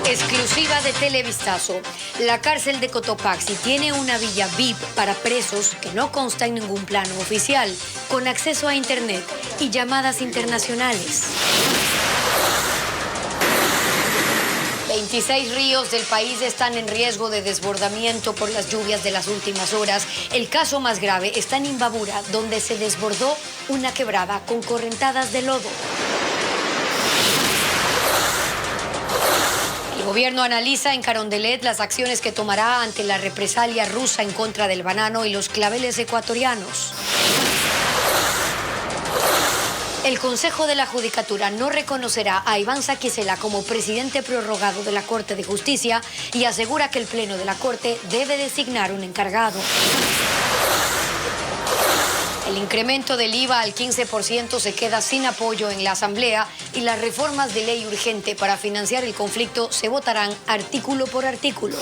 Exclusiva de Televistazo. La cárcel de Cotopaxi tiene una villa VIP para presos que no consta en ningún plano oficial, con acceso a internet y llamadas internacionales. 26 ríos del país están en riesgo de desbordamiento por las lluvias de las últimas horas. El caso más grave está en Imbabura, donde se desbordó una quebrada con correntadas de lodo. El gobierno analiza en Carondelet las acciones que tomará ante la represalia rusa en contra del banano y los claveles ecuatorianos. El Consejo de la Judicatura no reconocerá a Iván Saquicela como presidente prorrogado de la Corte de Justicia y asegura que el Pleno de la Corte debe designar un encargado. El incremento del IVA al 15% se queda sin apoyo en la Asamblea y las reformas de ley urgente para financiar el conflicto se votarán artículo por artículo.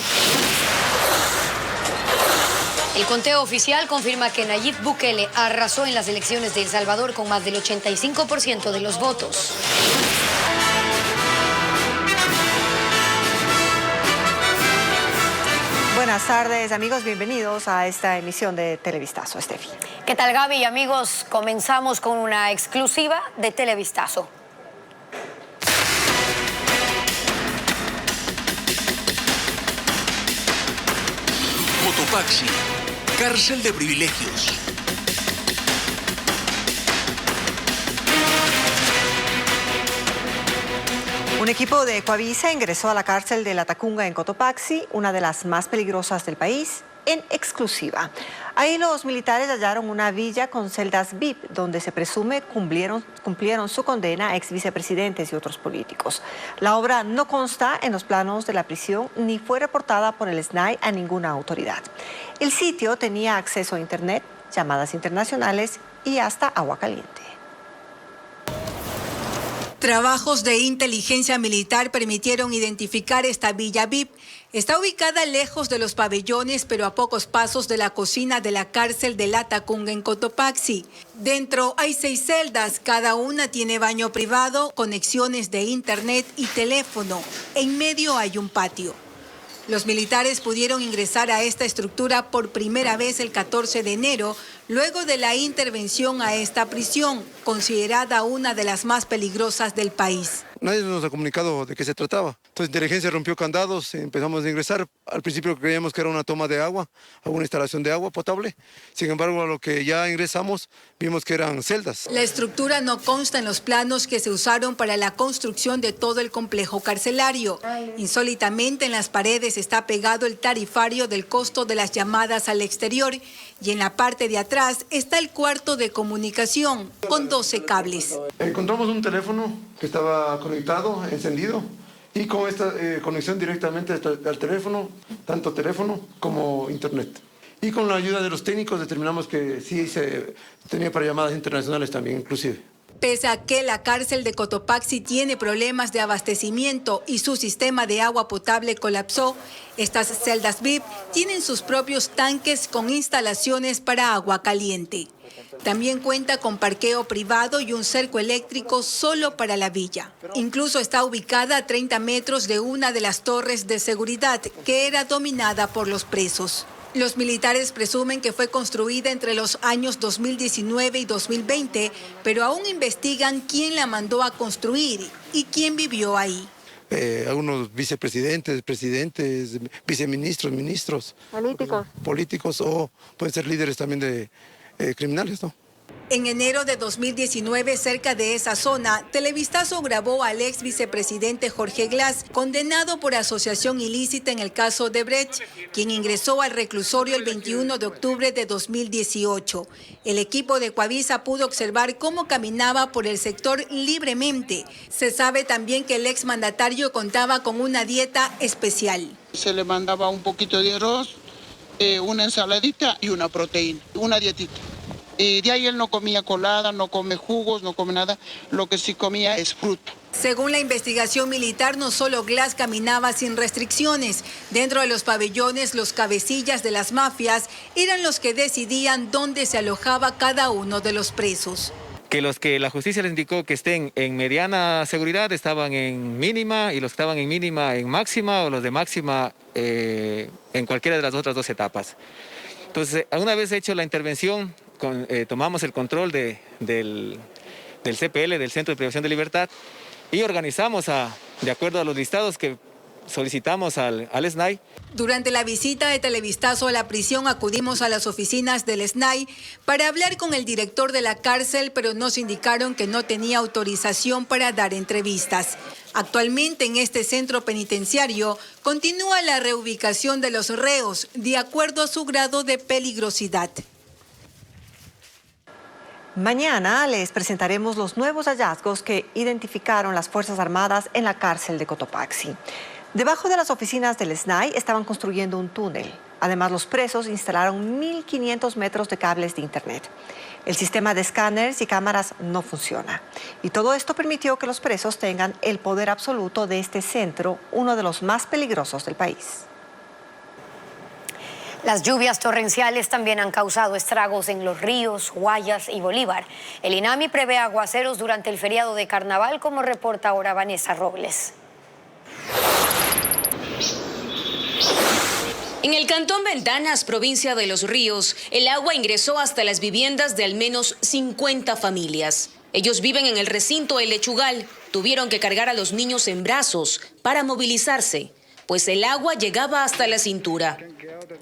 El conteo oficial confirma que Nayib Bukele arrasó en las elecciones de El Salvador con más del 85% de los votos. Buenas tardes, amigos. Bienvenidos a esta emisión de Televistazo. Estefi. ¿Qué tal, Gaby? Amigos, comenzamos con una exclusiva de Televistazo. Cotopaxi, cárcel de privilegios. Un equipo de Coavisa ingresó a la cárcel de La Tacunga en Cotopaxi, una de las más peligrosas del país, en exclusiva. Ahí los militares hallaron una villa con celdas VIP, donde se presume cumplieron su condena ex vicepresidentes y otros políticos. La obra no consta en los planos de la prisión ni fue reportada por el SNAI a ninguna autoridad. El sitio tenía acceso a internet, llamadas internacionales y hasta agua caliente. Trabajos de inteligencia militar permitieron identificar esta villa VIP. Está ubicada lejos de los pabellones, pero a pocos pasos de la cocina de la cárcel de La Tacunga en Cotopaxi. Dentro hay 6 celdas, cada una tiene baño privado, conexiones de internet y teléfono. En medio hay un patio. Los militares pudieron ingresar a esta estructura por primera vez el 14 de enero, luego de la intervención a esta prisión, considerada una de las más peligrosas del país. Nadie nos ha comunicado de qué se trataba. Entonces, inteligencia rompió candados, empezamos a ingresar. Al principio creíamos que era una toma de agua, alguna instalación de agua potable. Sin embargo, a lo que ya ingresamos, vimos que eran celdas. La estructura no consta en los planos que se usaron para la construcción de todo el complejo carcelario. Insólitamente, en las paredes está pegado el tarifario del costo de las llamadas al exterior y en la parte de atrás está el cuarto de comunicación con 12 cables. Encontramos un teléfono que estaba conectado, encendido, y con esta conexión directamente al teléfono, tanto teléfono como internet. Y con la ayuda de los técnicos determinamos que sí se tenía para llamadas internacionales también, inclusive. Pese a que la cárcel de Cotopaxi tiene problemas de abastecimiento y su sistema de agua potable colapsó, estas celdas VIP tienen sus propios tanques con instalaciones para agua caliente. También cuenta con parqueo privado y un cerco eléctrico solo para la villa. Incluso está ubicada a 30 metros de una de las torres de seguridad que era dominada por los presos. Los militares presumen que fue construida entre los años 2019 y 2020, pero aún investigan quién la mandó a construir y quién vivió ahí. Algunos vicepresidentes, presidentes, viceministros, ministros. Políticos o pueden ser líderes también de criminales, ¿no? En enero de 2019, cerca de esa zona, Televistazo grabó al ex vicepresidente Jorge Glass, condenado por asociación ilícita en el caso de Brecht, quien ingresó al reclusorio el 21 de octubre de 2018. El equipo de Coavisa pudo observar cómo caminaba por el sector libremente. Se sabe también que el exmandatario contaba con una dieta especial. Se le mandaba un poquito de arroz, una ensaladita y una proteína, una dietita. Y de ahí él no comía colada, no come jugos, no come nada. Lo que sí comía es fruta. Según la investigación militar, no solo Glass caminaba sin restricciones. Dentro de los pabellones, los cabecillas de las mafias eran los que decidían dónde se alojaba cada uno de los presos. que los que la justicia les indicó que estén en mediana seguridad estaban en mínima y los que estaban en mínima en máxima o los de máxima en cualquiera de las otras 2 etapas. Entonces, una vez hecho la intervención, tomamos el control del CPL, del Centro de Privación de Libertad, y organizamos, de acuerdo a los listados que solicitamos al SNAI. Durante la visita de Televistazo a la prisión acudimos a las oficinas del SNAI para hablar con el director de la cárcel, pero nos indicaron que no tenía autorización para dar entrevistas. Actualmente en este centro penitenciario continúa la reubicación de los reos de acuerdo a su grado de peligrosidad. Mañana les presentaremos los nuevos hallazgos que identificaron las Fuerzas Armadas en la cárcel de Cotopaxi. Debajo de las oficinas del SNAI estaban construyendo un túnel. Además, los presos instalaron 1.500 metros de cables de internet. El sistema de escáneres y cámaras no funciona. Y todo esto permitió que los presos tengan el poder absoluto de este centro, uno de los más peligrosos del país. Las lluvias torrenciales también han causado estragos en los ríos, Guayas y Bolívar. El INAMI prevé aguaceros durante el feriado de Carnaval, como reporta ahora Vanessa Robles. En el cantón Ventanas, provincia de Los Ríos, el agua ingresó hasta las viviendas de al menos 50 familias. Ellos viven en el recinto El Lechugal. Tuvieron que cargar a los niños en brazos para movilizarse, pues el agua llegaba hasta la cintura.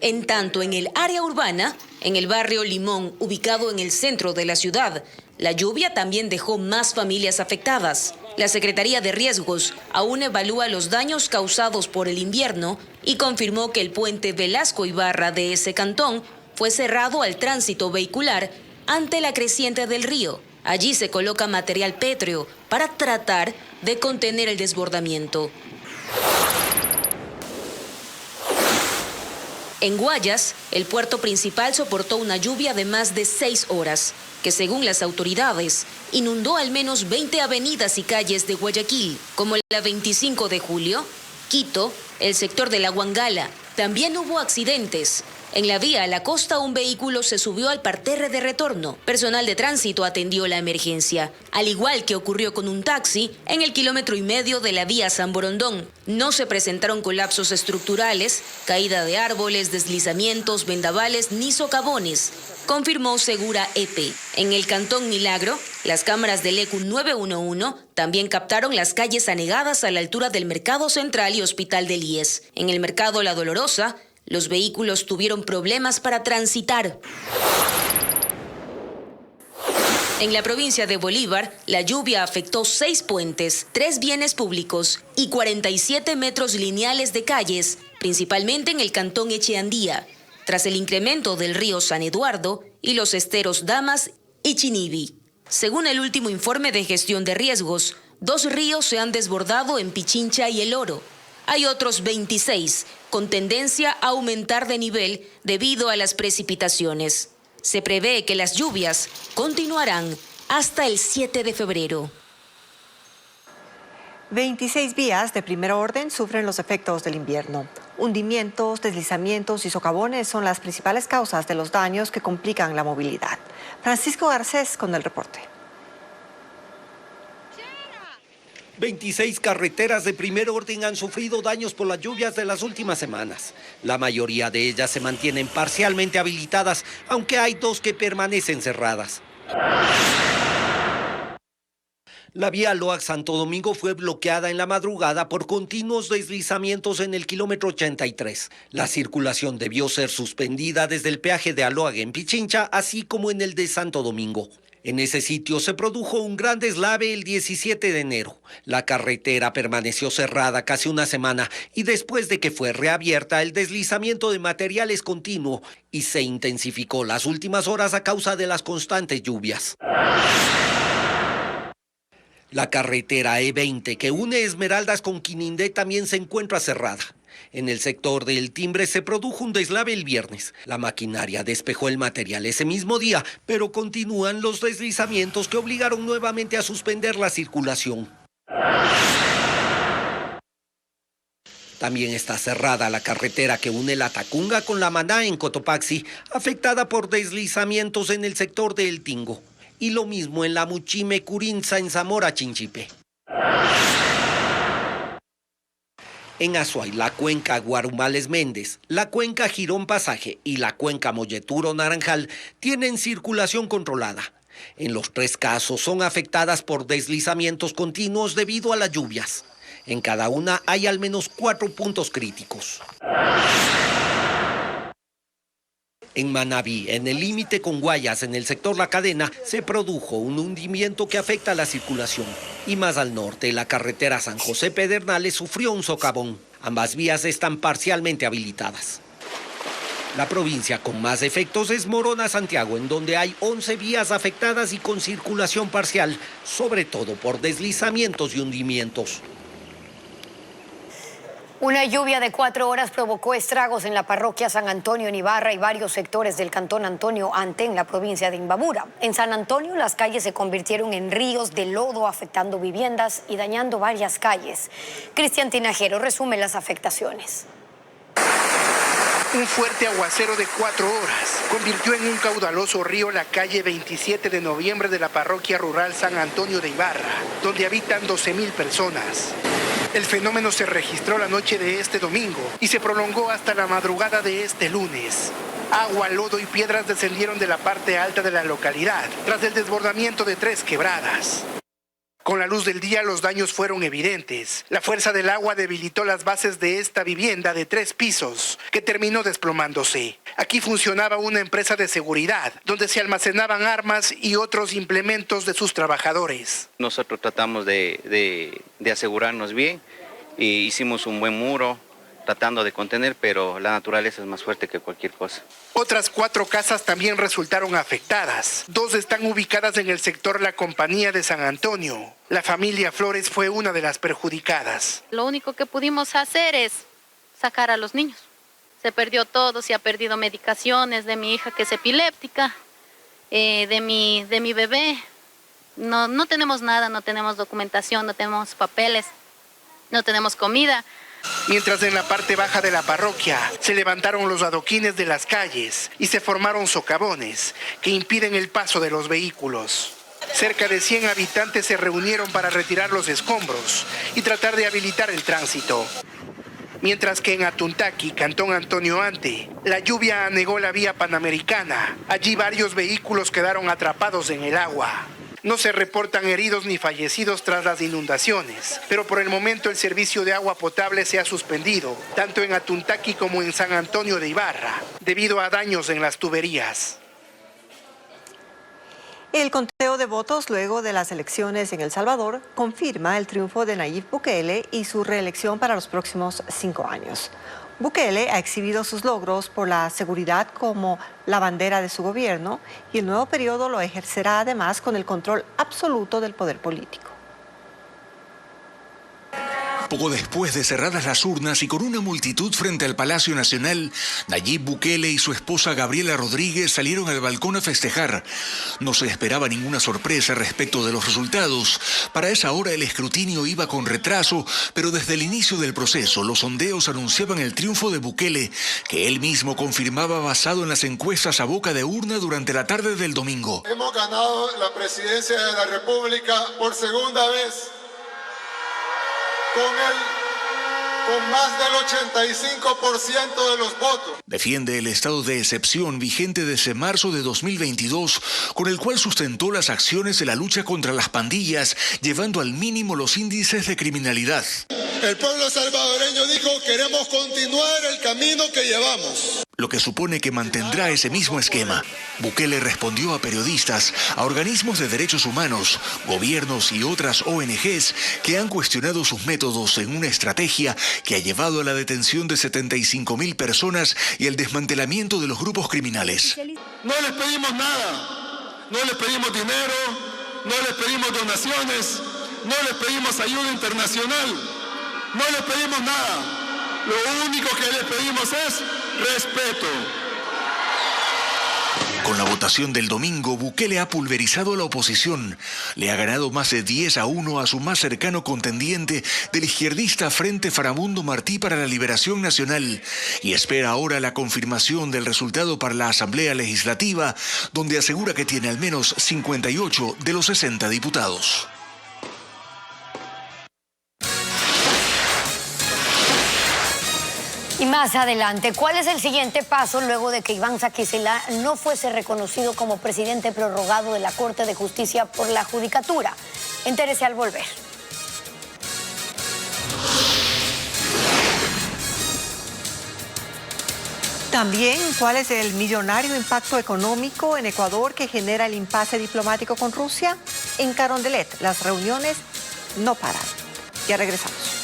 En tanto, en el área urbana, en el barrio Limón, ubicado en el centro de la ciudad, la lluvia también dejó más familias afectadas. La Secretaría de Riesgos aún evalúa los daños causados por el invierno y confirmó que el puente Velasco Ibarra de ese cantón fue cerrado al tránsito vehicular ante la creciente del río. Allí se coloca material pétreo para tratar de contener el desbordamiento. En Guayas, el puerto principal soportó una lluvia de más de 6 horas, que según las autoridades, inundó al menos 20 avenidas y calles de Guayaquil, como la 25 de Julio, Quito, el sector de La Huangala. También hubo accidentes. En la vía a la costa, un vehículo se subió al parterre de retorno. Personal de tránsito atendió la emergencia, al igual que ocurrió con un taxi en el 1,5 kilómetros de la vía San Borondón. No se presentaron colapsos estructurales, caída de árboles, deslizamientos, vendavales ni socavones, confirmó Segura EP. En el cantón Milagro, las cámaras del ECU 911 también captaron las calles anegadas a la altura del Mercado Central y Hospital del IES. En el Mercado La Dolorosa, los vehículos tuvieron problemas para transitar. En la provincia de Bolívar, la lluvia afectó 6 puentes, 3 bienes públicos y 47 metros lineales de calles, principalmente en el cantón Echeandía, tras el incremento del río San Eduardo y los esteros Damas y Chinibi. Según el último informe de gestión de riesgos, 2 ríos se han desbordado en Pichincha y El Oro. Hay otros 26 con tendencia a aumentar de nivel debido a las precipitaciones. Se prevé que las lluvias continuarán hasta el 7 de febrero. 26 vías de primer orden sufren los efectos del invierno. Hundimientos, deslizamientos y socavones son las principales causas de los daños que complican la movilidad. Francisco Garcés con el reporte. 26 carreteras de primer orden han sufrido daños por las lluvias de las últimas semanas. La mayoría de ellas se mantienen parcialmente habilitadas, aunque hay 2 que permanecen cerradas. La vía Loac-Santo Domingo fue bloqueada en la madrugada por continuos deslizamientos en el kilómetro 83. La circulación debió ser suspendida desde el peaje de Aloaga en Pichincha, así como en el de Santo Domingo. En ese sitio se produjo un gran deslave el 17 de enero. La carretera permaneció cerrada casi una semana y después de que fue reabierta, el deslizamiento de materiales continuó y se intensificó las últimas horas a causa de las constantes lluvias. La carretera E20 que une Esmeraldas con Quinindé también se encuentra cerrada. En el sector del Timbre se produjo un deslave el viernes. La maquinaria despejó el material ese mismo día, pero continúan los deslizamientos que obligaron nuevamente a suspender la circulación. También está cerrada la carretera que une la Tacunga con la Maná en Cotopaxi, afectada por deslizamientos en el sector de El Tingo. y lo mismo en la Muchime Curinza en Zamora Chinchipe. En Azuay, la cuenca Guarumales Méndez, la cuenca Girón Pasaje y la cuenca Molleturo Naranjal tienen circulación controlada. En los 3 casos son afectadas por deslizamientos continuos debido a las lluvias. En cada una hay al menos 4 puntos críticos. En Manabí, en el límite con Guayas, en el sector La Cadena, se produjo un hundimiento que afecta la circulación. Y más al norte, la carretera San José Pedernales sufrió un socavón. Ambas vías están parcialmente habilitadas. La provincia con más efectos es Morona, Santiago, en donde hay 11 vías afectadas y con circulación parcial, sobre todo por deslizamientos y hundimientos. Una lluvia de 4 horas provocó estragos en la parroquia San Antonio en Ibarra y varios sectores del cantón Antonio Ante en la provincia de Imbabura. En San Antonio las calles se convirtieron en ríos de lodo afectando viviendas y dañando varias calles. Cristian Tinajero resume las afectaciones. Un fuerte aguacero de 4 horas convirtió en un caudaloso río la calle 27 de noviembre de la parroquia rural San Antonio de Ibarra, donde habitan 12,000 personas. El fenómeno se registró la noche de este domingo y se prolongó hasta la madrugada de este lunes. Agua, lodo y piedras descendieron de la parte alta de la localidad tras el desbordamiento de 3 quebradas. Con la luz del día los daños fueron evidentes. La fuerza del agua debilitó las bases de esta vivienda de 3 pisos, que terminó desplomándose. Aquí funcionaba una empresa de seguridad, donde se almacenaban armas y otros implementos de sus trabajadores. Nosotros tratamos de asegurarnos bien e hicimos un buen muro, tratando de contener, pero la naturaleza es más fuerte que cualquier cosa. Otras 4 casas también resultaron afectadas. 2 están ubicadas en el sector La Compañía de San Antonio. La familia Flores fue una de las perjudicadas. Lo único que pudimos hacer es sacar a los niños. Se perdió todo, se ha perdido medicaciones de mi hija que es epiléptica, de mi bebé. No tenemos nada, no tenemos documentación, no tenemos papeles, no tenemos comida. Mientras en la parte baja de la parroquia se levantaron los adoquines de las calles y se formaron socavones que impiden el paso de los vehículos. Cerca de 100 habitantes se reunieron para retirar los escombros y tratar de habilitar el tránsito. Mientras que en Atuntaqui, cantón Antonio Ante, la lluvia anegó la vía panamericana. Allí varios vehículos quedaron atrapados en el agua. No se reportan heridos ni fallecidos tras las inundaciones, pero por el momento el servicio de agua potable se ha suspendido, tanto en Atuntaqui como en San Antonio de Ibarra, debido a daños en las tuberías. El conteo de votos luego de las elecciones en El Salvador confirma el triunfo de Nayib Bukele y su reelección para los próximos 5 años. Bukele ha exhibido sus logros por la seguridad como la bandera de su gobierno y el nuevo periodo lo ejercerá además con el control absoluto del poder político. Poco después de cerradas las urnas y con una multitud frente al Palacio Nacional, Nayib Bukele y su esposa Gabriela Rodríguez salieron al balcón a festejar. No se esperaba ninguna sorpresa respecto de los resultados. Para esa hora el escrutinio iba con retraso, pero desde el inicio del proceso los sondeos anunciaban el triunfo de Bukele, que él mismo confirmaba basado en las encuestas a boca de urna durante la tarde del domingo. Hemos ganado la presidencia de la República por segunda vez. Con más del 85% de los votos. Defiende el estado de excepción vigente desde marzo de 2022, con el cual sustentó las acciones de la lucha contra las pandillas, llevando al mínimo los índices de criminalidad. El pueblo salvadoreño dijo: queremos continuar el camino que llevamos. Lo que supone que mantendrá ese mismo esquema. Bukele respondió a periodistas, a organismos de derechos humanos, gobiernos y otras ONGs que han cuestionado sus métodos en una estrategia que ha llevado a la detención de 75,000 personas y el desmantelamiento de los grupos criminales. No les pedimos nada, no les pedimos dinero, no les pedimos donaciones, no les pedimos ayuda internacional, no les pedimos nada. Lo único que les pedimos es respeto. Con la votación del domingo, Bukele ha pulverizado a la oposición. Le ha ganado más de 10-1 a su más cercano contendiente del izquierdista Frente Farabundo Martí para la Liberación Nacional y espera ahora la confirmación del resultado para la Asamblea Legislativa, donde asegura que tiene al menos 58 de los 60 diputados. Y más adelante, ¿cuál es el siguiente paso luego de que Iván Saquicela no fuese reconocido como presidente prorrogado de la Corte de Justicia por la Judicatura? Entérese al volver. También, ¿cuál es el millonario impacto económico en Ecuador que genera el impasse diplomático con Rusia? En Carondelet, las reuniones no paran. Ya regresamos.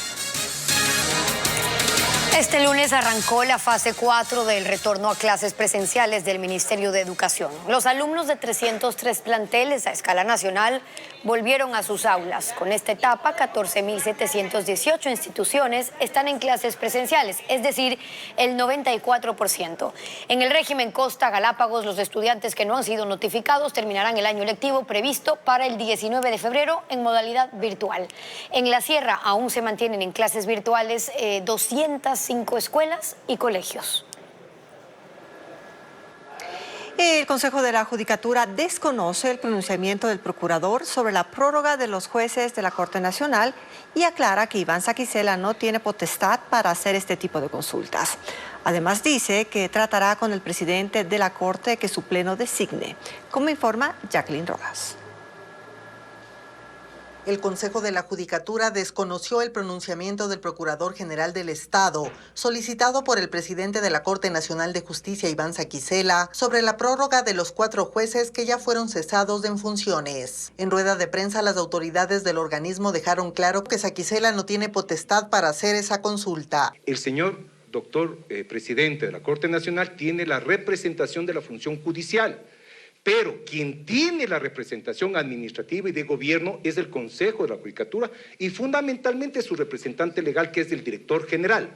Este lunes arrancó la fase 4 del retorno a clases presenciales del Ministerio de Educación. Los alumnos de 303 planteles a escala nacional volvieron a sus aulas. Con esta etapa, 14.718 instituciones están en clases presenciales, es decir, el 94%. En el régimen Costa Galápagos, los estudiantes que no han sido notificados terminarán el año lectivo previsto para el 19 de febrero en modalidad virtual. En la Sierra aún se mantienen en clases virtuales 205 escuelas y colegios. El Consejo de la Judicatura desconoce el pronunciamiento del procurador sobre la prórroga de los jueces de la Corte Nacional y aclara que Iván Saquicela no tiene potestad para hacer este tipo de consultas. Además dice que tratará con el presidente de la Corte que su pleno designe, como informa Jacqueline Rojas. El Consejo de la Judicatura desconoció el pronunciamiento del Procurador General del Estado, solicitado por el presidente de la Corte Nacional de Justicia, Iván Saquicela, sobre la prórroga de los 4 jueces que ya fueron cesados en funciones. En rueda de prensa, las autoridades del organismo dejaron claro que Saquicela no tiene potestad para hacer esa consulta. El señor doctor presidente de la Corte Nacional tiene la representación de la función judicial. Pero quien tiene la representación administrativa y de gobierno es el Consejo de la Judicatura y fundamentalmente su representante legal, que es el director general.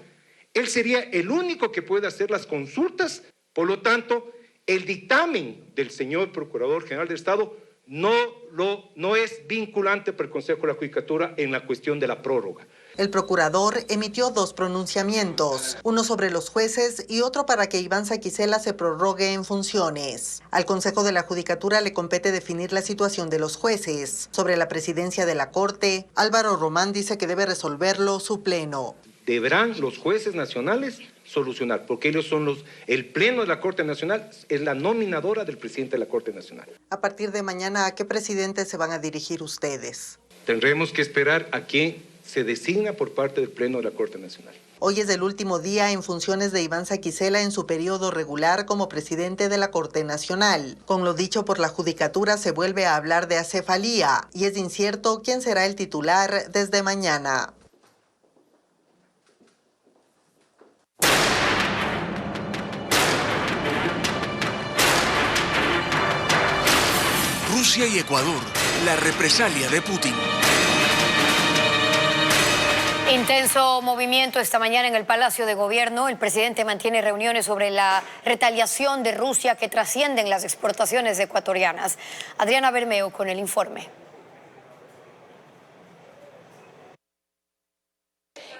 Él sería el único que puede hacer las consultas. Por lo tanto, el dictamen del señor Procurador General del Estado no es vinculante para el Consejo de la Judicatura en la cuestión de la prórroga. El procurador emitió 2 pronunciamientos, uno sobre los jueces y otro para que Iván Saquicela se prorrogue en funciones. Al Consejo de la Judicatura le compete definir la situación de los jueces. Sobre la presidencia de la Corte, Álvaro Román dice que debe resolverlo su pleno. Deberán los jueces nacionales solucionar, porque ellos son el pleno de la Corte Nacional es la nominadora del presidente de la Corte Nacional. A partir de mañana, ¿a qué presidente se van a dirigir ustedes? Tendremos que esperar a quien se designa por parte del Pleno de la Corte Nacional. Hoy es el último día en funciones de Iván Saquicela en su periodo regular como presidente de la Corte Nacional. Con lo dicho por la Judicatura se vuelve a hablar de acefalía y es incierto quién será el titular desde mañana. Rusia y Ecuador, la represalia de Putin. Intenso movimiento esta mañana en el Palacio de Gobierno. El presidente mantiene reuniones sobre la retaliación de Rusia que trascienden las exportaciones ecuatorianas. Adriana Bermeo con el informe.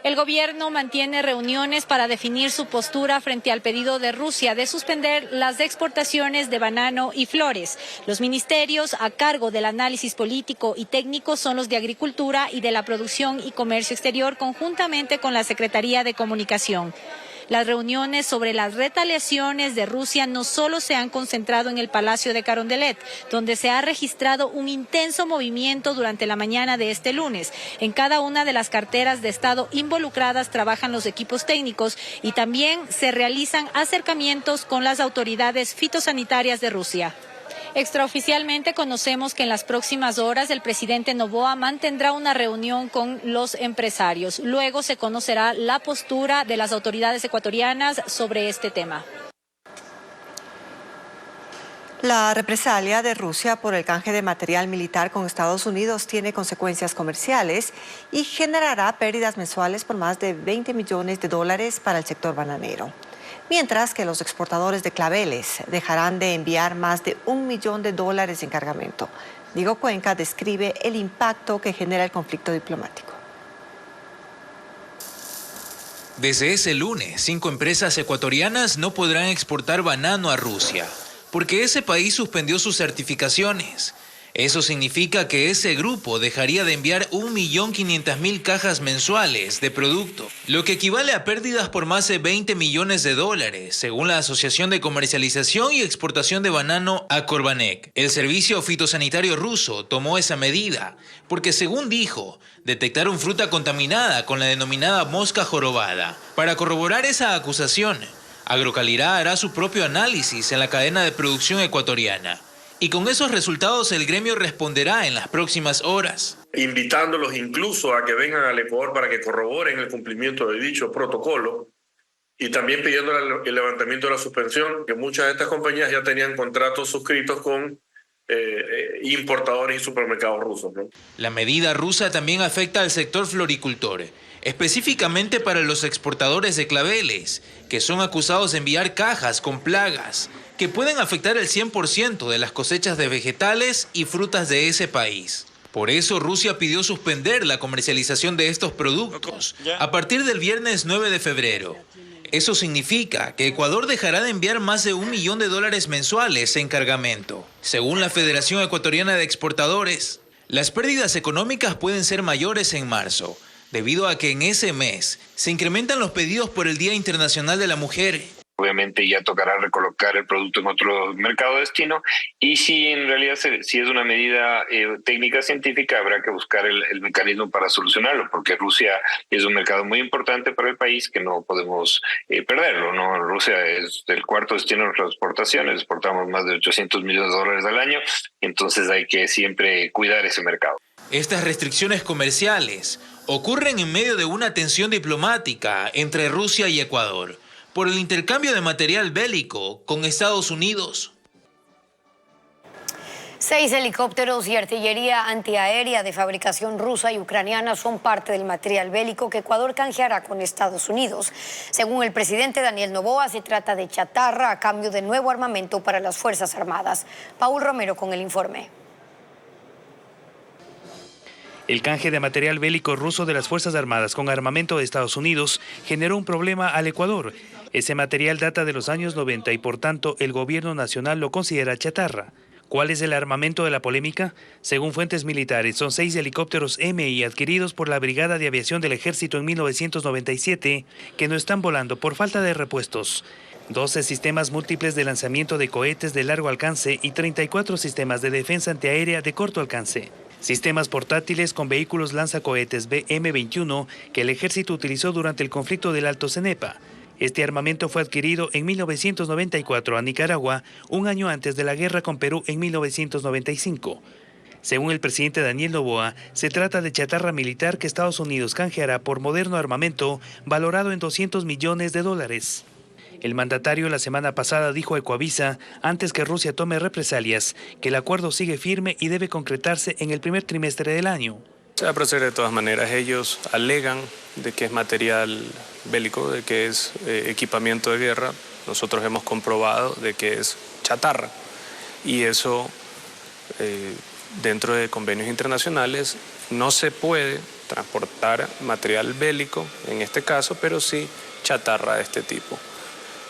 El gobierno mantiene reuniones para definir su postura frente al pedido de Rusia de suspender las exportaciones de banano y flores. Los ministerios a cargo del análisis político y técnico son los de Agricultura y de la Producción y Comercio Exterior, conjuntamente con la Secretaría de Comunicación. Las reuniones sobre las retaliaciones de Rusia no solo se han concentrado en el Palacio de Carondelet, donde se ha registrado un intenso movimiento durante la mañana de este lunes. En cada una de las carteras de Estado involucradas trabajan los equipos técnicos y también se realizan acercamientos con las autoridades fitosanitarias de Rusia. Extraoficialmente conocemos que en las próximas horas el presidente Noboa mantendrá una reunión con los empresarios. Luego se conocerá la postura de las autoridades ecuatorianas sobre este tema. La represalia de Rusia por el canje de material militar con Estados Unidos tiene consecuencias comerciales y generará pérdidas mensuales por más de $20 millones para el sector bananero. mientras que los exportadores de claveles dejarán de enviar más de $1 millón en cargamento. Diego Cuenca describe el impacto que genera el conflicto diplomático. Desde ese lunes, 5 empresas ecuatorianas no podrán exportar banano a Rusia, porque ese país suspendió sus certificaciones. Eso significa que ese grupo dejaría de enviar 1.500.000 cajas mensuales de producto, lo que equivale a pérdidas por más de $20 millones, según la Asociación de Comercialización y Exportación de Banano Akorbanek. El Servicio Fitosanitario ruso tomó esa medida porque, según dijo, detectaron fruta contaminada con la denominada mosca jorobada. Para corroborar esa acusación, Agrocalidad hará su propio análisis en la cadena de producción ecuatoriana. Y con esos resultados el gremio responderá en las próximas horas. Invitándolos incluso a que vengan al Ecuador para que corroboren el cumplimiento de dicho protocolo y también pidiendo el levantamiento de la suspensión, que muchas de estas compañías ya tenían contratos suscritos con importadores y supermercados rusos, ¿no? La medida rusa también afecta al sector floricultor, específicamente para los exportadores de claveles, que son acusados de enviar cajas con plagas que pueden afectar el 100% de las cosechas de vegetales y frutas de ese país. Por eso Rusia pidió suspender la comercialización de estos productos a partir del viernes 9 de febrero. Eso significa que Ecuador dejará de enviar más de $1 millón mensuales en cargamento. Según la Federación Ecuatoriana de Exportadores, las pérdidas económicas pueden ser mayores en marzo, debido a que en ese mes se incrementan los pedidos por el Día Internacional de la Mujer. Obviamente ya tocará recolocar el producto en otro mercado destino y si en realidad si es una medida técnica científica habrá que buscar el mecanismo para solucionarlo, porque Rusia es un mercado muy importante para el país que no podemos perderlo, ¿no? Rusia es el cuarto destino de nuestras exportaciones, exportamos más de $800 millones al año, entonces hay que siempre cuidar ese mercado. Estas restricciones comerciales ocurren en medio de una tensión diplomática entre Rusia y Ecuador por el intercambio de material bélico con Estados Unidos. 6 helicópteros y artillería antiaérea de fabricación rusa y ucraniana son parte del material bélico que Ecuador canjeará con Estados Unidos. Según el presidente Daniel Noboa, se trata de chatarra a cambio de nuevo armamento para las Fuerzas Armadas. Paul Romero con el informe. El canje de material bélico ruso de las Fuerzas Armadas con armamento de Estados Unidos generó un problema al Ecuador. Ese material data de los años 90 y por tanto el gobierno nacional lo considera chatarra. ¿Cuál es el armamento de la polémica? Según fuentes militares, son 6 helicópteros MI adquiridos por la Brigada de Aviación del Ejército en 1997 que no están volando por falta de repuestos. 12 sistemas múltiples de lanzamiento de cohetes de largo alcance y 34 sistemas de defensa antiaérea de corto alcance. Sistemas portátiles con vehículos lanzacohetes BM-21 que el ejército utilizó durante el conflicto del Alto Cenepa. Este armamento fue adquirido en 1994 a Nicaragua, un año antes de la guerra con Perú en 1995. Según el presidente Daniel Noboa, se trata de chatarra militar que Estados Unidos canjeará por moderno armamento valorado en $200 millones. El mandatario la semana pasada dijo a Ecuavisa, antes que Rusia tome represalias, que el acuerdo sigue firme y debe concretarse en el primer trimestre del año. Se va a proceder de todas maneras. Ellos alegan de que es material bélico, de que es equipamiento de guerra. Nosotros hemos comprobado de que es chatarra. Y eso, dentro de convenios internacionales, no se puede transportar material bélico, en este caso, pero sí chatarra de este tipo.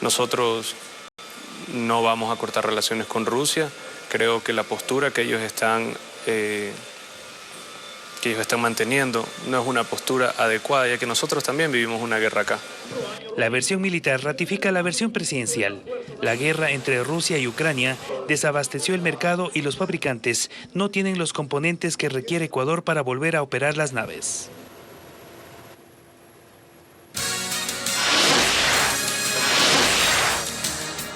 Nosotros no vamos a cortar relaciones con Rusia. Creo que la postura que ellos están manteniendo no es una postura adecuada, ya que nosotros también vivimos una guerra acá. La versión militar ratifica la versión presidencial. La guerra entre Rusia y Ucrania desabasteció el mercado y los fabricantes no tienen los componentes que requiere Ecuador para volver a operar las naves.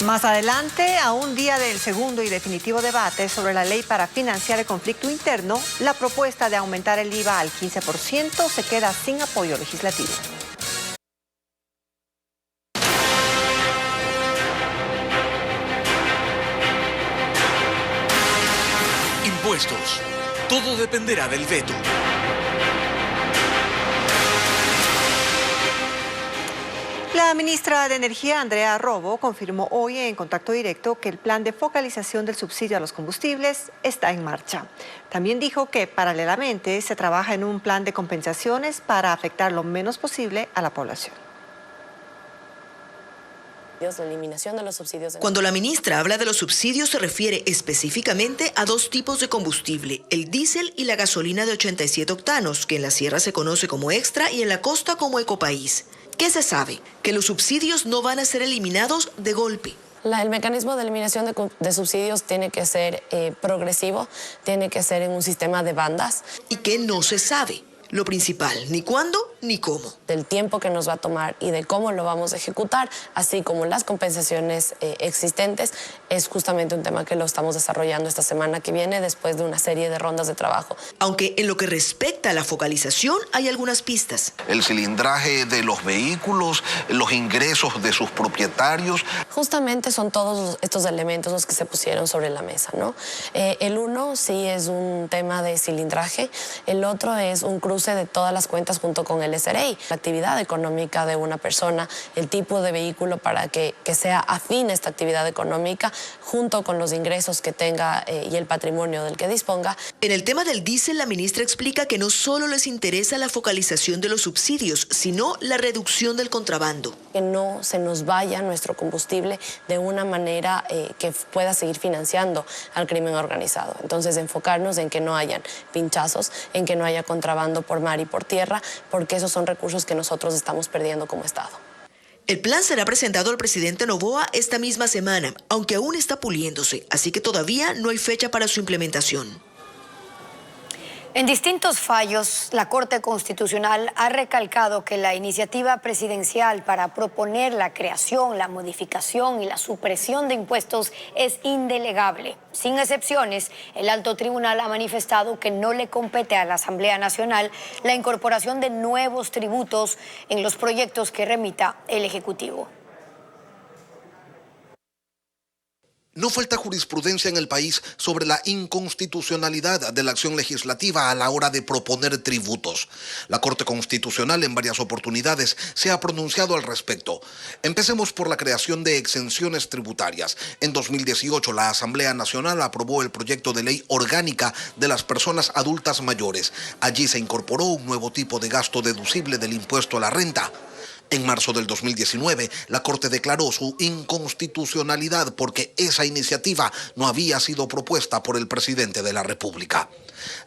Más adelante, a un día del segundo y definitivo debate sobre la ley para financiar el conflicto interno, la propuesta de aumentar el IVA al 15% se queda sin apoyo legislativo. Impuestos. Todo dependerá del veto. La La ministra de Energía, Andrea Robo, confirmó hoy en Contacto Directo que el plan de focalización del subsidio a los combustibles está en marcha. También dijo que paralelamente se trabaja en un plan de compensaciones para afectar lo menos posible a la población. La eliminación de los subsidios. Cuando la ministra habla de los subsidios se refiere específicamente a dos tipos de combustible, el diésel y la gasolina de 87 octanos, que en la sierra se conoce como extra y en la costa como ecopaís. ¿Qué se sabe? Que los subsidios no van a ser eliminados de golpe. El mecanismo de eliminación de subsidios tiene que ser progresivo, tiene que ser en un sistema de bandas. ¿Y qué no se sabe? Lo principal, ni cuándo ni cómo. Del tiempo que nos va a tomar y de cómo lo vamos a ejecutar, así como las compensaciones existentes, es justamente un tema que lo estamos desarrollando esta semana que viene después de una serie de rondas de trabajo. Aunque en lo que respecta a la focalización hay algunas pistas. El cilindraje de los vehículos, los ingresos de sus propietarios. Justamente son todos estos elementos los que se pusieron sobre la mesa, ¿no? El uno sí es un tema de cilindraje, el otro es un cruce de todas las cuentas junto con el SRI, la actividad económica de una persona, el tipo de vehículo para que sea afín a esta actividad económica, junto con los ingresos que tenga y el patrimonio del que disponga. En el tema del diésel, la ministra explica que no solo les interesa la focalización de los subsidios, sino la reducción del contrabando. Que no se nos vaya nuestro combustible de una manera que pueda seguir financiando al crimen organizado. Entonces, enfocarnos en que no hayan pinchazos, en que no haya contrabando por mar y por tierra, porque esos son recursos que nosotros estamos perdiendo como Estado. El plan será presentado al presidente Noboa esta misma semana, aunque aún está puliéndose, así que todavía no hay fecha para su implementación. En distintos fallos, la Corte Constitucional ha recalcado que la iniciativa presidencial para proponer la creación, la modificación y la supresión de impuestos es indelegable. Sin excepciones, el Alto Tribunal ha manifestado que no le compete a la Asamblea Nacional la incorporación de nuevos tributos en los proyectos que remita el Ejecutivo. No falta jurisprudencia en el país sobre la inconstitucionalidad de la acción legislativa a la hora de proponer tributos. La Corte Constitucional en varias oportunidades se ha pronunciado al respecto. Empecemos por la creación de exenciones tributarias. En 2018 la Asamblea Nacional aprobó el proyecto de ley orgánica de las personas adultas mayores. Allí se incorporó un nuevo tipo de gasto deducible del impuesto a la renta. En marzo del 2019, la Corte declaró su inconstitucionalidad porque esa iniciativa no había sido propuesta por el presidente de la República.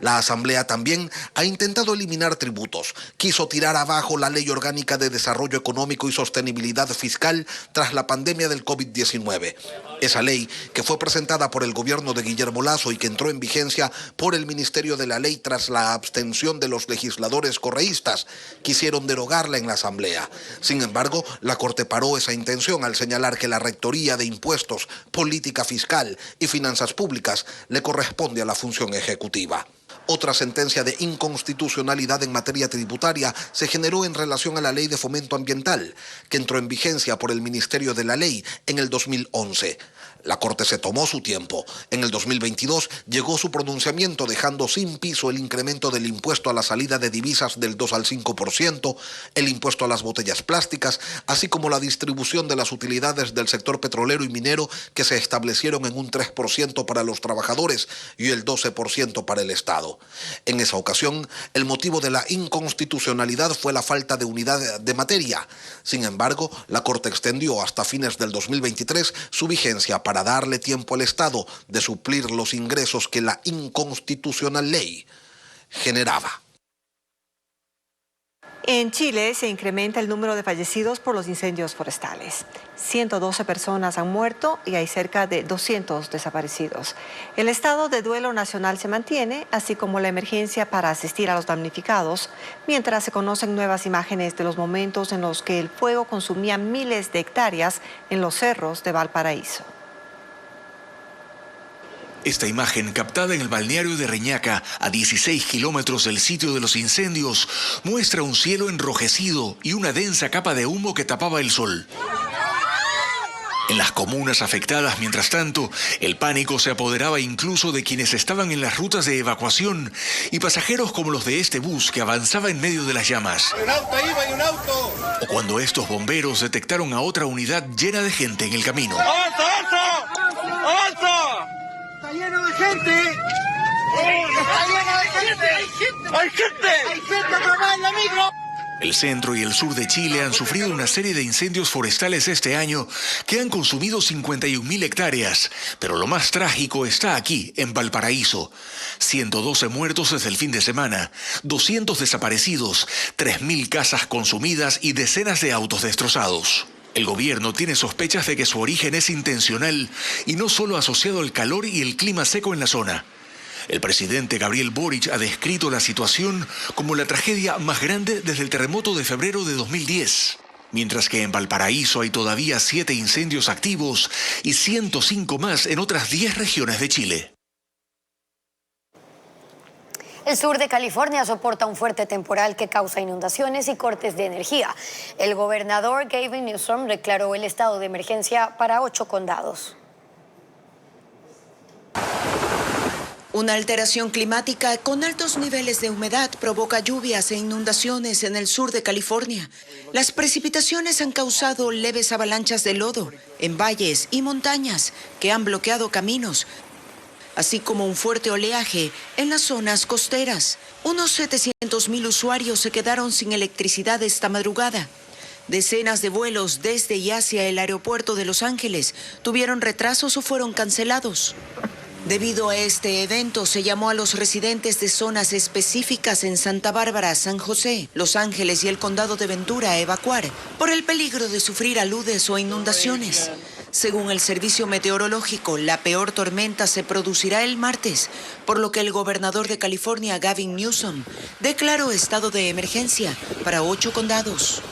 La Asamblea también ha intentado eliminar tributos. Quiso tirar abajo la Ley Orgánica de Desarrollo Económico y Sostenibilidad Fiscal tras la pandemia del COVID-19. Esa ley, que fue presentada por el gobierno de Guillermo Lasso y que entró en vigencia por el Ministerio de la Ley tras la abstención de los legisladores correístas, quisieron derogarla en la Asamblea. Sin embargo, la Corte paró esa intención al señalar que la Rectoría de Impuestos, Política Fiscal y Finanzas Públicas le corresponde a la función ejecutiva. Otra sentencia de inconstitucionalidad en materia tributaria se generó en relación a la Ley de Fomento Ambiental, que entró en vigencia por el Ministerio de la Ley en el 2011. La Corte se tomó su tiempo. En el 2022 llegó su pronunciamiento dejando sin piso el incremento del impuesto a la salida de divisas del 2 al 5%, el impuesto a las botellas plásticas, así como la distribución de las utilidades del sector petrolero y minero que se establecieron en un 3% para los trabajadores y el 12% para el Estado. En esa ocasión, el motivo de la inconstitucionalidad fue la falta de unidad de materia. Sin embargo, la Corte extendió hasta fines del 2023 su vigencia para darle tiempo al Estado de suplir los ingresos que la inconstitucional ley generaba. En Chile se incrementa el número de fallecidos por los incendios forestales. 112 personas han muerto y hay cerca de 200 desaparecidos. El estado de duelo nacional se mantiene, así como la emergencia para asistir a los damnificados, mientras se conocen nuevas imágenes de los momentos en los que el fuego consumía miles de hectáreas en los cerros de Valparaíso. Esta imagen, captada en el balneario de Reñaca, a 16 kilómetros del sitio de los incendios, muestra un cielo enrojecido y una densa capa de humo que tapaba el sol. En las comunas afectadas, mientras tanto, el pánico se apoderaba incluso de quienes estaban en las rutas de evacuación y pasajeros como los de este bus que avanzaba en medio de las llamas. ¡Hay un auto ahí, hay un auto! O cuando estos bomberos detectaron a otra unidad llena de gente en el camino. ¡Alto, alto! ¡Alto! ¡Está lleno de gente! ¡Está lleno de gente! ¡Hay gente! ¡Hay gente atrapada en la micro! El centro y el sur de Chile han sufrido una serie de incendios forestales este año que han consumido 51.000 hectáreas. Pero lo más trágico está aquí, en Valparaíso. 112 muertos desde el fin de semana, 200 desaparecidos, 3.000 casas consumidas y decenas de autos destrozados. El gobierno tiene sospechas de que su origen es intencional y no solo asociado al calor y el clima seco en la zona. El presidente Gabriel Boric ha descrito la situación como la tragedia más grande desde el terremoto de febrero de 2010. Mientras que en Valparaíso hay todavía 7 incendios activos y 105 más en otras 10 regiones de Chile. El sur de California soporta un fuerte temporal que causa inundaciones y cortes de energía. El gobernador Gavin Newsom declaró el estado de emergencia para 8 condados. Una alteración climática con altos niveles de humedad provoca lluvias e inundaciones en el sur de California. Las precipitaciones han causado leves avalanchas de lodo en valles y montañas que han bloqueado caminos, así como un fuerte oleaje en las zonas costeras. Unos 700.000 usuarios se quedaron sin electricidad esta madrugada. Decenas de vuelos desde y hacia el aeropuerto de Los Ángeles tuvieron retrasos o fueron cancelados. Debido a este evento, se llamó a los residentes de zonas específicas en Santa Bárbara, San José, Los Ángeles y el condado de Ventura a evacuar por el peligro de sufrir aludes o inundaciones. Según el servicio meteorológico, la peor tormenta se producirá el martes, por lo que el gobernador de California, Gavin Newsom, declaró estado de emergencia para 8 condados.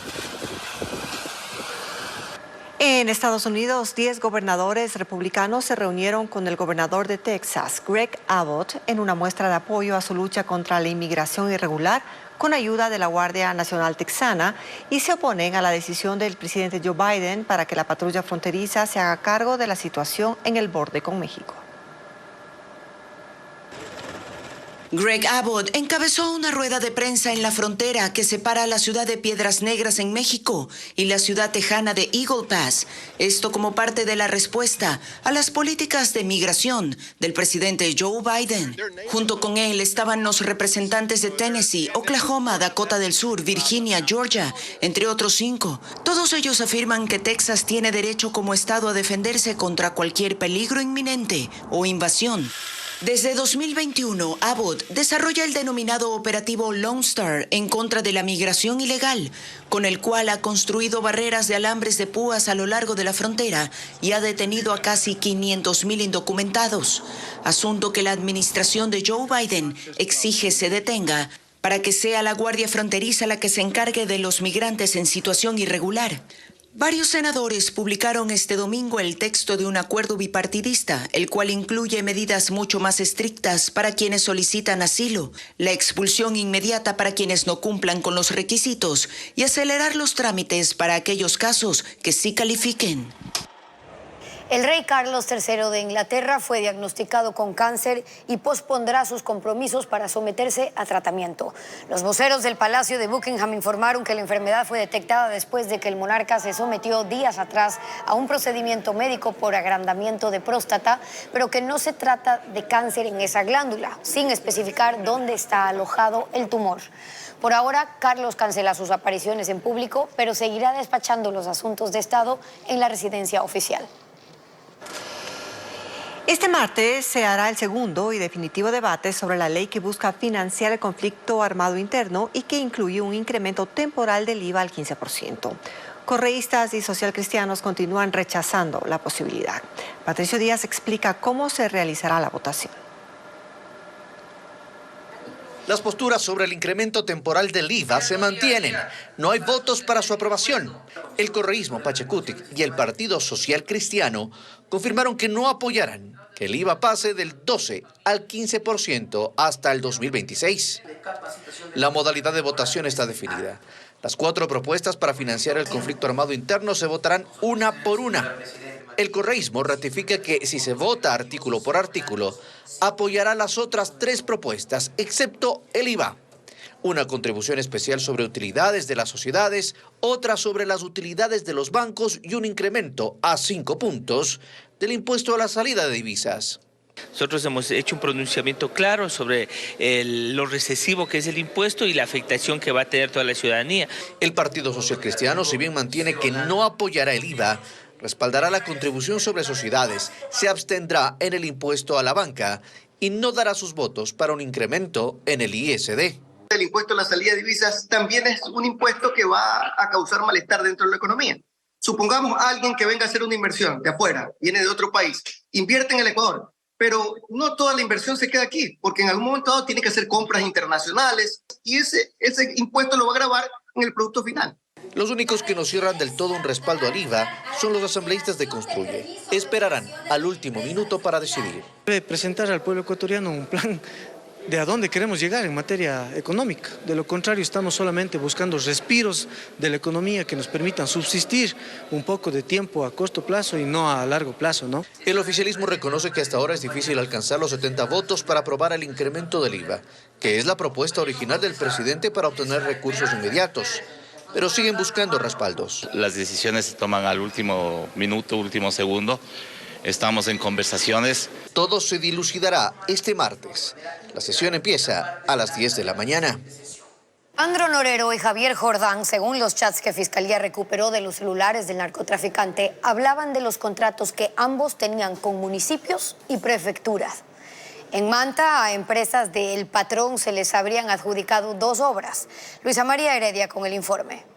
En Estados Unidos, 10 gobernadores republicanos se reunieron con el gobernador de Texas, Greg Abbott, en una muestra de apoyo a su lucha contra la inmigración irregular con ayuda de la Guardia Nacional Texana y se oponen a la decisión del presidente Joe Biden para que la patrulla fronteriza se haga cargo de la situación en el borde con México. Greg Abbott encabezó una rueda de prensa en la frontera que separa la ciudad de Piedras Negras en México y la ciudad tejana de Eagle Pass. Esto como parte de la respuesta a las políticas de migración del presidente Joe Biden. Junto con él estaban los representantes de Tennessee, Oklahoma, Dakota del Sur, Virginia, Georgia, entre otros 5. Todos ellos afirman que Texas tiene derecho como estado a defenderse contra cualquier peligro inminente o invasión. Desde 2021, Abbott desarrolla el denominado operativo Lone Star en contra de la migración ilegal, con el cual ha construido barreras de alambres de púas a lo largo de la frontera y ha detenido a casi 500.000 indocumentados, asunto que la administración de Joe Biden exige se detenga para que sea la Guardia Fronteriza la que se encargue de los migrantes en situación irregular. Varios senadores publicaron este domingo el texto de un acuerdo bipartidista, el cual incluye medidas mucho más estrictas para quienes solicitan asilo, la expulsión inmediata para quienes no cumplan con los requisitos y acelerar los trámites para aquellos casos que sí califiquen. El rey Carlos III de Inglaterra fue diagnosticado con cáncer y pospondrá sus compromisos para someterse a tratamiento. Los voceros del Palacio de Buckingham informaron que la enfermedad fue detectada después de que el monarca se sometió días atrás a un procedimiento médico por agrandamiento de próstata, pero que no se trata de cáncer en esa glándula, sin especificar dónde está alojado el tumor. Por ahora, Carlos cancela sus apariciones en público, pero seguirá despachando los asuntos de Estado en la residencia oficial. Este martes se hará el segundo y definitivo debate sobre la ley que busca financiar el conflicto armado interno y que incluye un incremento temporal del IVA al 15%. Correístas y socialcristianos continúan rechazando la posibilidad. Patricio Díaz explica cómo se realizará la votación. Las posturas sobre el incremento temporal del IVA se mantienen. No hay votos para su aprobación. El correísmo Pachacutic y el Partido Social Cristiano confirmaron que no apoyarán que el IVA pase del 12 al 15% hasta el 2026. La modalidad de votación está definida. Las 4 propuestas para financiar el conflicto armado interno se votarán una por una. El correísmo ratifica que si se vota artículo por artículo, apoyará las otras 3 propuestas, excepto el IVA. Una contribución especial sobre utilidades de las sociedades, otra sobre las utilidades de los bancos y un incremento a 5 puntos del impuesto a la salida de divisas. Nosotros hemos hecho un pronunciamiento claro sobre lo recesivo que es el impuesto y la afectación que va a tener toda la ciudadanía. El Partido Social Cristiano, si bien mantiene que no apoyará el IVA, respaldará la contribución sobre sociedades, se abstendrá en el impuesto a la banca y no dará sus votos para un incremento en el ISD. El impuesto a la salida de divisas también es un impuesto que va a causar malestar dentro de la economía. Supongamos a alguien que venga a hacer una inversión de afuera, viene de otro país, invierte en el Ecuador, pero no toda la inversión se queda aquí, porque en algún momento dado tiene que hacer compras internacionales y ese impuesto lo va a gravar en el producto final. Los únicos que no cierran del todo un respaldo al IVA son los asambleístas de Construye. Esperarán al último minuto para decidir. Debe presentar al pueblo ecuatoriano un plan de a dónde queremos llegar en materia económica. De lo contrario, estamos solamente buscando respiros de la economía que nos permitan subsistir un poco de tiempo a corto plazo y no a largo plazo, ¿no? El oficialismo reconoce que hasta ahora es difícil alcanzar los 70 votos para aprobar el incremento del IVA, que es la propuesta original del presidente para obtener recursos inmediatos. Pero siguen buscando respaldos. Las decisiones se toman al último minuto, último segundo. Estamos en conversaciones. Todo se dilucidará este martes. La sesión empieza a las 10 de la mañana. Leandro Norero y Javier Jordán, según los chats que Fiscalía recuperó de los celulares del narcotraficante, hablaban de los contratos que ambos tenían con municipios y prefecturas. En Manta, a empresas del patrón se les habrían adjudicado 2 obras. Luisa María Heredia con el informe.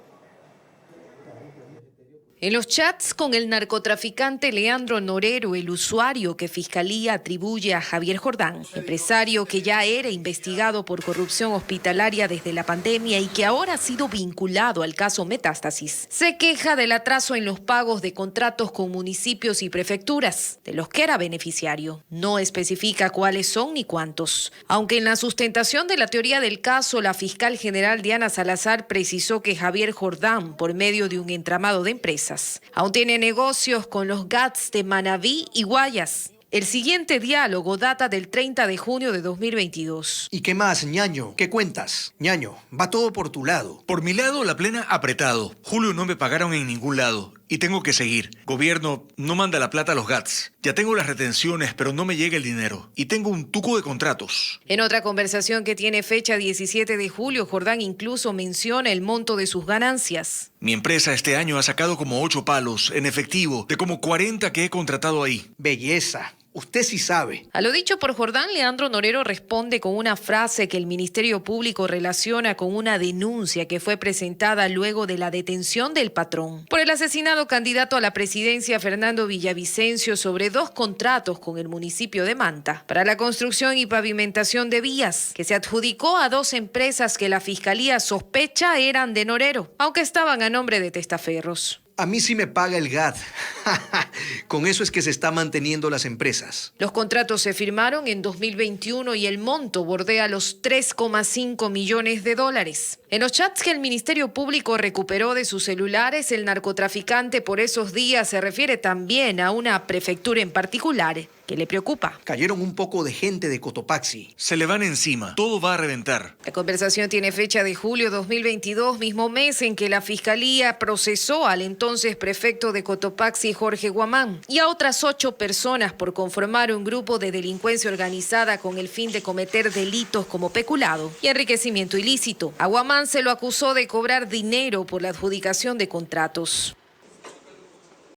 En los chats con el narcotraficante Leandro Norero, el usuario que Fiscalía atribuye a Javier Jordán, empresario que ya era investigado por corrupción hospitalaria desde la pandemia y que ahora ha sido vinculado al caso Metástasis, se queja del atraso en los pagos de contratos con municipios y prefecturas, de los que era beneficiario. No especifica cuáles son ni cuántos. Aunque en la sustentación de la teoría del caso, la fiscal general Diana Salazar precisó que Javier Jordán, por medio de un entramado de empresas, aún tiene negocios con los GATS de Manabí y Guayas. El siguiente diálogo data del 30 de junio de 2022. ¿Y qué más, ñaño? ¿Qué cuentas? Ñaño, va todo por tu lado. Por mi lado, la plena apretado. Julio no me pagaron en ningún lado. Y tengo que seguir. Gobierno no manda la plata a los GATS. Ya tengo las retenciones, pero no me llega el dinero. Y tengo un tuco de contratos. En otra conversación que tiene fecha 17 de julio, Jordán incluso menciona el monto de sus ganancias. Mi empresa este año ha sacado como 8 palos en efectivo de como 40 que he contratado ahí. Belleza. Usted sí sabe. A lo dicho por Jordán, Leandro Norero responde con una frase que el Ministerio Público relaciona con una denuncia que fue presentada luego de la detención del patrón por el asesinado candidato a la presidencia Fernando Villavicencio sobre 2 contratos con el municipio de Manta para la construcción y pavimentación de vías, que se adjudicó a 2 empresas que la Fiscalía sospecha eran de Norero, aunque estaban a nombre de testaferros. A mí sí me paga el GAT. Con eso es que se están manteniendo las empresas. Los contratos se firmaron en 2021 y el monto bordea los 3,5 millones de dólares. En los chats que el Ministerio Público recuperó de sus celulares, el narcotraficante por esos días se refiere también a una prefectura en particular que le preocupa. Cayeron un poco de gente de Cotopaxi. Se le van encima. Todo va a reventar. La conversación tiene fecha de julio 2022, mismo mes en que la Fiscalía procesó al entonces prefecto de Cotopaxi, Jorge Guamán, y a otras 8 personas por conformar un grupo de delincuencia organizada con el fin de cometer delitos como peculado y enriquecimiento ilícito. A Guamán se lo acusó de cobrar dinero por la adjudicación de contratos.